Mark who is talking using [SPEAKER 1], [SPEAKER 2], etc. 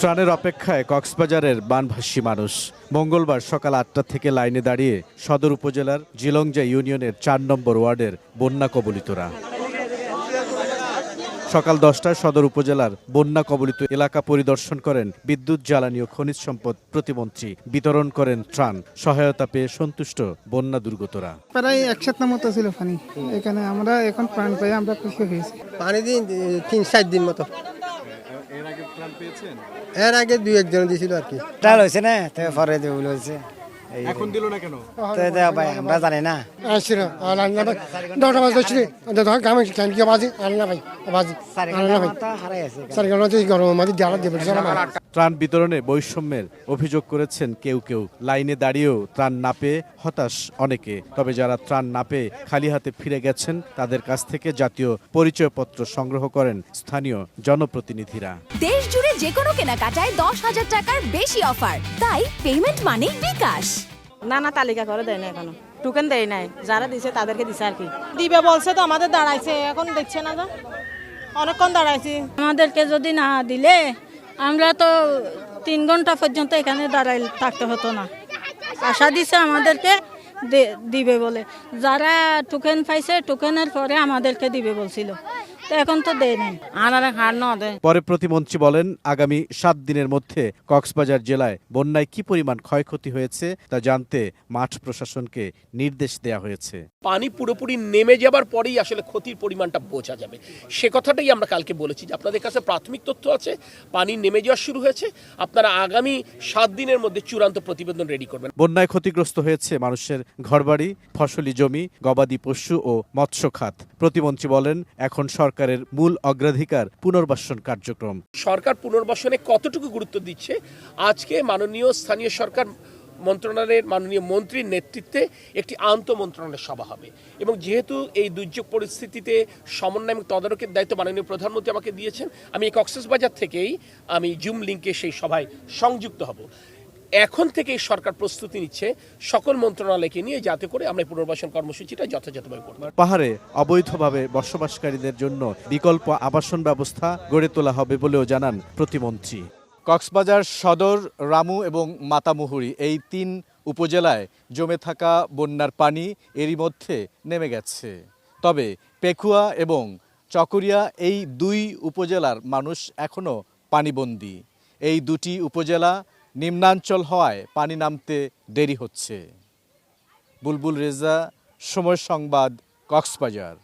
[SPEAKER 1] ত্রাণের অপেক্ষায় কক্সবাজারের বানভাসী মানুষ। মঙ্গলবার সকাল ৮টা থেকে লাইনে দাঁড়িয়ে সদর উপজেলার জিলংজা ইউনিয়নের ৪ নম্বর ওয়ার্ডের বন্যা কবলিতরা। সকাল 10টায় সদর উপজেলার বন্যা কবলিত এলাকা পরিদর্শন করেন বিদ্যুৎ, জ্বালানি ও খনিজ সম্পদ প্রতিমন্ত্রী। বিতরণ করেন ত্রাণ। সহায়তা পেয়ে সন্তুষ্ট বন্যা দুর্গতরা।
[SPEAKER 2] প্রায় ১ সপ্তাহ মতো ছিল পানি এখানে। আমরা এখন প্রাণ পেয়ে আমরা খুশি হয়েছি।
[SPEAKER 3] পানি দিন ৩-৪ দিন মতো। এর আগে ২-১ জন দিয়েছিল আর কি।
[SPEAKER 4] টাল হয়েছে না, পরে হয়েছে।
[SPEAKER 1] এখন দিল না কেন
[SPEAKER 4] আমরা জানি না।
[SPEAKER 1] ত্রাণ বিতরণে বৈষম্যের অভিযোগ করেছেন কেউ কেউ। লাইনে দাঁড়িয়েও ত্রাণ না পেয়ে হতাশ অনেকে। তবে যারা ত্রাণ না পেয়ে খালি হাতে ফিরে গেছেন তাদের কাছ থেকে জাতীয় পরিচয়পত্র সংগ্রহ করেন স্থানীয় জনপ্রতিনিধিরা।
[SPEAKER 5] দেশ জুড়ে যে কোনো কেনাকাটায় ১০,০০০ টাকার বেশি অফার, তাই পেমেন্ট মানেই বিকাশ।
[SPEAKER 6] না তালিকা করে দেয় না, এখনো টোকেন দেয় নাই। যারা দিছে তাদেরকে দিছে আর কি। দিবে বলছে তো, আমাদের দাঁড়াইছে, এখন দেখছে না তো, অনেকক্ষণ দাঁড়াইছি।
[SPEAKER 7] আমাদেরকে যদি না দিলে আমরা তো ৩ ঘন্টা পর্যন্ত এখানে দাঁড়াই থাকতে হতো না। আশা দিছে আমাদেরকে দিবে বলে। যারা টোকেন পাইছে টোকেনের পরে আমাদেরকে দিবে বলছিল, তো এখন তো দেয় নাই।
[SPEAKER 1] পরে প্রতিমন্ত্রী বলেন, আগামী ৭ দিনের মধ্যে কক্সবাজার জেলায় বন্যায় কি পরিমাণ ক্ষয়ক্ষতি হয়েছে তা জানতে মাঠ প্রশাসনকে নির্দেশ দেওয়া হয়েছে।
[SPEAKER 8] পানি পুরোপুরি নেমে যাবার পরেই আসলে ক্ষতির পরিমাণটা বোঝা যাবে। সে কথাটাই আমরা কালকে বলেছি যে আপনাদের কাছে প্রাথমিক তথ্য আছে, পানি নেমে যাওয়া শুরু হয়েছে। আপনারা আগামী ৭ দিনের মধ্যে চূড়ান্ত প্রতিবেদন রেডি করবেন।
[SPEAKER 1] বন্যায় ক্ষতিগ্রস্ত হয়েছে মানুষের ঘরবাড়ি, ফসলি জমি, গবাদি পশু ও মৎস্য খাত। প্রতিমন্ত্রী বলেন, এখন সরকারের মূল অগ্রাধিকার পুনর্বাসন কার্যক্রম।
[SPEAKER 8] সরকার পুনর্বাসনে কতটুকু গুরুত্ব দিচ্ছে, আজকে মাননীয় স্থানীয় সরকার মন্ত্রণালয়ের মাননীয় মন্ত্রীর নেতৃত্বে একটি আন্তঃমন্ত্রণালয়ের সভা হবে এবং যেহেতু এই দুর্যোগ পরিস্থিতিতে সমন্বয় এবং তদারকির দায়িত্ব মাননীয় প্রধানমন্ত্রী আমাকে দিয়েছেন, আমি এই কক্সবাজার থেকেই আমি জুম লিঙ্কে সেই সভায় সংযুক্ত হব। এখন থেকেই সরকার প্রস্তুতি নিচ্ছে সকল মন্ত্রণালয়কে নিয়ে, যাতে করে আমরা পুনর্বাসন কর্মসূচিটা যথাযথভাবে করব।
[SPEAKER 1] পাহাড়ে অবৈধভাবে বসবাসকারীদের জন্য বিকল্প আবাসন ব্যবস্থা গড়ে তোলা হবে বলেও জানান প্রতিমন্ত্রী। কক্সবাজার সদর, রামু এবং মাতামুহুরী এই ৩ উপজেলায় জমে থাকা বন্যার পানি এরই মধ্যে নেমে গেছে। তবে পেকুয়া এবং চকরিয়া এই ২ উপজেলার মানুষ এখনও পানিবন্দী। এই ২টি উপজেলা নিম্নাঞ্চল হওয়ায় পানি নামতে দেরি হচ্ছে। বুলবুল রেজা, সময় সংবাদ, কক্সবাজার।